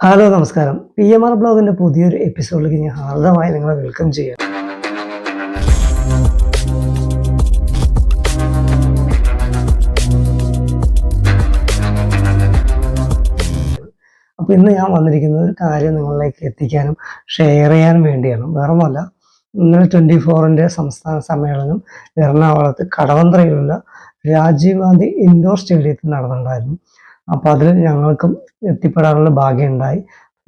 Hello നമസ്കാരം. PMR ബ്ലോഗിൻ്റെ പുതിയൊരു എപ്പിസോഡിലേക്ക് ഞാൻ ഹാർദമായി നിങ്ങളെ വെൽക്കം ചെയ്യാം. അപ്പോൾ ഇന്ന് ഞാൻ വന്നിരിക്കുന്നത് ഒരു കാര്യം നിങ്ങളിലേക്ക് എത്തിക്കാനും ഷെയർ ചെയ്യാനും വേണ്ടിയാണ്. വേറൊന്നുമല്ല, ഇന്നലെ 24ൻ്റെ സംസ്ഥാന സമ്മേളനം എറണാകുളത്ത് കടവന്ത്രയിലുള്ള രാജീവ് ഗാന്ധി ഇൻഡോർ സ്റ്റേഡിയത്തിൽ നടന്നിട്ടുണ്ടായിരുന്നു. അപ്പോൾ അതിൽ ഞങ്ങൾക്കും എത്തിപ്പെടാനുള്ള ഭാഗ്യമുണ്ടായി.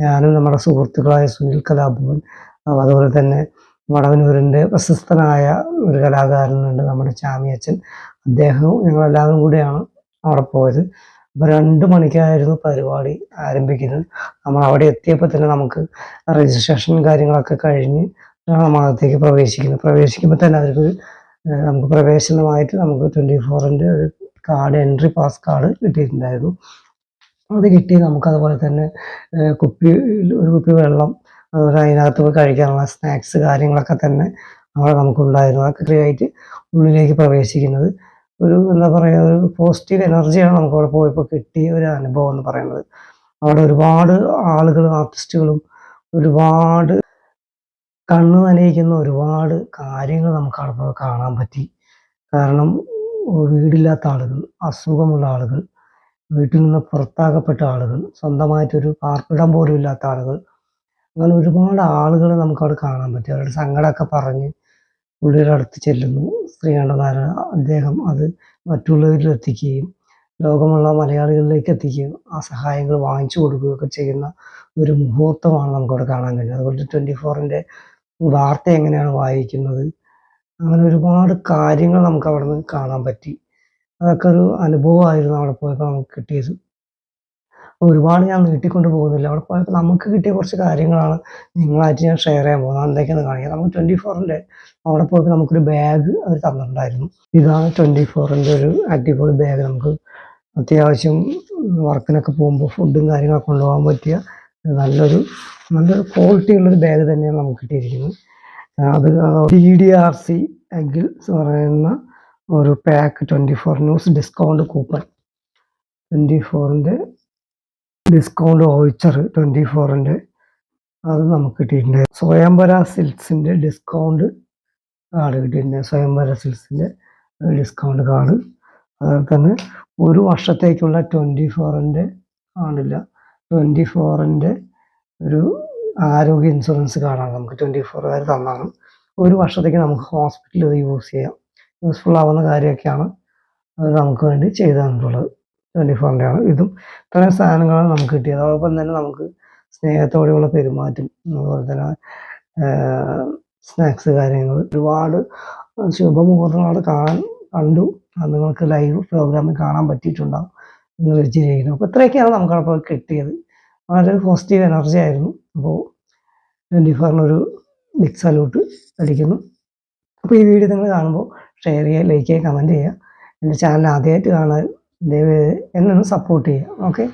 ഞാനും നമ്മുടെ സുഹൃത്തുക്കളായ സുനിൽ കലാഭവൻ, അതുപോലെ തന്നെ വടവന്നൂരിൻ്റെ പ്രശസ്തനായ ഒരു കലാകാരനുണ്ട് നമ്മുടെ ചാമിയച്ചൻ, അദ്ദേഹവും ഞങ്ങളെല്ലാവരും കൂടിയാണ് അവിടെ പോയത്. അപ്പോൾ 2 മണിക്കായിരുന്നു പരിപാടി ആരംഭിക്കുന്നത്. നമ്മൾ അവിടെ എത്തിയപ്പോൾ തന്നെ നമുക്ക് രജിസ്ട്രേഷൻ കാര്യങ്ങളൊക്കെ കഴിഞ്ഞ് അകത്തേക്ക് പ്രവേശിക്കുമ്പോൾ തന്നെ അവർക്ക് നമുക്ക് പ്രവേശനമായിട്ട് നമുക്ക് 24ൻ്റെ ഒരു കാർഡ്, എൻട്രി പാസ് കാർഡ് കിട്ടിയിട്ടുണ്ടായിരുന്നു. അത് കിട്ടി. നമുക്കതുപോലെ തന്നെ ഒരു കുപ്പി വെള്ളം, അതുപോലെ അതിനകത്ത് കഴിക്കാനുള്ള സ്നാക്സ് കാര്യങ്ങളൊക്കെ തന്നെ അവിടെ നമുക്കുണ്ടായിരുന്നു. അതൊക്കെ ഫ്രീ ആയിട്ട് ഉള്ളിലേക്ക് പ്രവേശിക്കുന്നത് എന്താ പറയുക, ഒരു പോസിറ്റീവ് എനർജിയാണ് നമുക്കവിടെ പോയപ്പോൾ കിട്ടിയ ഒരു അനുഭവം എന്ന് പറയുന്നത്. അവിടെ ഒരുപാട് ആളുകളും ആർട്ടിസ്റ്റുകളും ഒരുപാട് കണ്ണ് നനയിക്കുന്ന ഒരുപാട് കാര്യങ്ങൾ നമുക്കവിടെ പോയി കാണാൻ പറ്റി. കാരണം വീടില്ലാത്ത ആളുകൾ, അസുഖമുള്ള ആളുകൾ, വീട്ടിൽ നിന്ന് പുറത്താക്കപ്പെട്ട ആളുകൾ, സ്വന്തമായിട്ടൊരു പാർപ്പിടം പോലും ഇല്ലാത്ത ആളുകൾ, അങ്ങനെ ഒരുപാട് ആളുകളെ നമുക്കവിടെ കാണാൻ പറ്റി. അവരുടെ സങ്കടമൊക്കെ പറഞ്ഞ് പുള്ളിയുടെ അടുത്ത് ചെല്ലുന്നു. ശ്രീകണ്ഠനാരായണ അദ്ദേഹം അത് മറ്റുള്ളവരിൽ എത്തിക്കുകയും ലോകമുള്ള മലയാളികളിലേക്ക് എത്തിക്കുകയും ആ സഹായങ്ങൾ വാങ്ങിച്ചു കൊടുക്കുകയൊക്കെ ചെയ്യുന്ന ഒരു മുഹൂർത്തമാണ് നമുക്കവിടെ കാണാൻ കഴിയുന്നത്. അതുപോലെ 24ൻ്റെ വാർത്ത എങ്ങനെയാണ് വായിക്കുന്നത്, അങ്ങനെ ഒരുപാട് കാര്യങ്ങൾ നമുക്ക് അവിടെ നിന്ന് കാണാൻ പറ്റി. അതൊക്കെ ഒരു അനുഭവമായിരുന്നു അവിടെ പോയപ്പോൾ നമുക്ക് കിട്ടിയത്. ഒരുപാട് ഞാൻ നീട്ടിക്കൊണ്ട് പോകുന്നില്ല. അവിടെ പോയപ്പോൾ നമുക്ക് കിട്ടിയ കുറച്ച് കാര്യങ്ങളാണ് നിങ്ങളായിട്ട് ഞാൻ ഷെയർ ചെയ്യാൻ പോകുന്നത്. എന്തൊക്കെയാണെന്ന് കാണിക്കാം. നമുക്ക് 24ൻ്റെ അവിടെ പോയപ്പോൾ നമുക്കൊരു ബാഗ് അവർ തന്നിട്ടുണ്ടായിരുന്നു. ഇതാണ് 24ൻ്റെ ഒരു അടിപൊളി ബാഗ്. നമുക്ക് അത്യാവശ്യം വർക്കിനൊക്കെ പോകുമ്പോൾ ഫുഡും കാര്യങ്ങളൊക്കെ കൊണ്ടുപോകാൻ പറ്റിയ നല്ലൊരു ക്വാളിറ്റി ഉള്ളൊരു ബാഗ് തന്നെയാണ് നമുക്ക് കിട്ടിയിരിക്കുന്നത്. അത് DDRC എഗിൽസ് പറയുന്ന ഒരു പാക്ക് 24 ന്യൂസ് ഡിസ്കൗണ്ട് കൂപ്പൺ, 24ൻ്റെ ഡിസ്കൗണ്ട് വൗച്ചർ 24ൻ്റെ അത് നമുക്ക് കിട്ടിയിട്ടുണ്ട്. സ്വയംവര സിൽക്സിൻ്റെ ഡിസ്കൗണ്ട് കാർഡ് കിട്ടിയിട്ടുണ്ട്. സ്വയംവര സിൽക്സിൻ്റെ ഡിസ്കൗണ്ട് കാർഡ്, അതുപോലെ തന്നെ ഒരു വർഷത്തേക്കുള്ള 24ൻ്റെ കാർഡില്ല, 24ൻ്റെ ഒരു ആരോഗ്യ ഇൻഷുറൻസ് കാർഡാണ് നമുക്ക് 24കാർ തന്നാണ്. ഒരു വർഷത്തേക്ക് നമുക്ക് ഹോസ്പിറ്റലിൽ ഇത് യൂസ് ചെയ്യാം. യൂസ്ഫുൾ ആവുന്ന കാര്യമൊക്കെയാണ് അത് നമുക്ക് വേണ്ടി ചെയ്തു തന്നിട്ടുള്ളത്. 24ൻ്റെ ആണ് ഇതും. ഇത്രയും സാധനങ്ങളാണ് നമുക്ക് കിട്ടിയത്. അതോടൊപ്പം തന്നെ നമുക്ക് സ്നേഹത്തോടെയുള്ള പെരുമാറ്റം, അതുപോലെ തന്നെ സ്നാക്സ് കാര്യങ്ങൾ, ഒരുപാട് ശുഭമുഹൂർത്തങ്ങൾ അവിടെ കണ്ടു. അത് നിങ്ങൾക്ക് ലൈവ് പ്രോഗ്രാമിൽ കാണാൻ പറ്റിയിട്ടുണ്ടാകും നിങ്ങൾ വെച്ചിരിക്കുന്നു. അപ്പോൾ ഇത്രയൊക്കെയാണ് നമുക്കവിടെ പോയി കിട്ടിയത്. വളരെ പോസിറ്റീവ് എനർജി ആയിരുന്നു. അപ്പോൾ 24നൊരു ബിഗ് സല്യൂട്ട് അടിക്കുന്നു. അപ്പോൾ ഈ വീഡിയോ നിങ്ങൾ കാണുമ്പോൾ ഷെയർ ചെയ്യുക, ലൈക്ക് ചെയ്യുക, കമൻറ്റ് ചെയ്യുക. എൻ്റെ ചാനൽ ആദ്യമായിട്ട് കാണാൻ ദയവായി എന്നെ ഒന്ന് സപ്പോർട്ട് ചെയ്യുക. ഓക്കെ.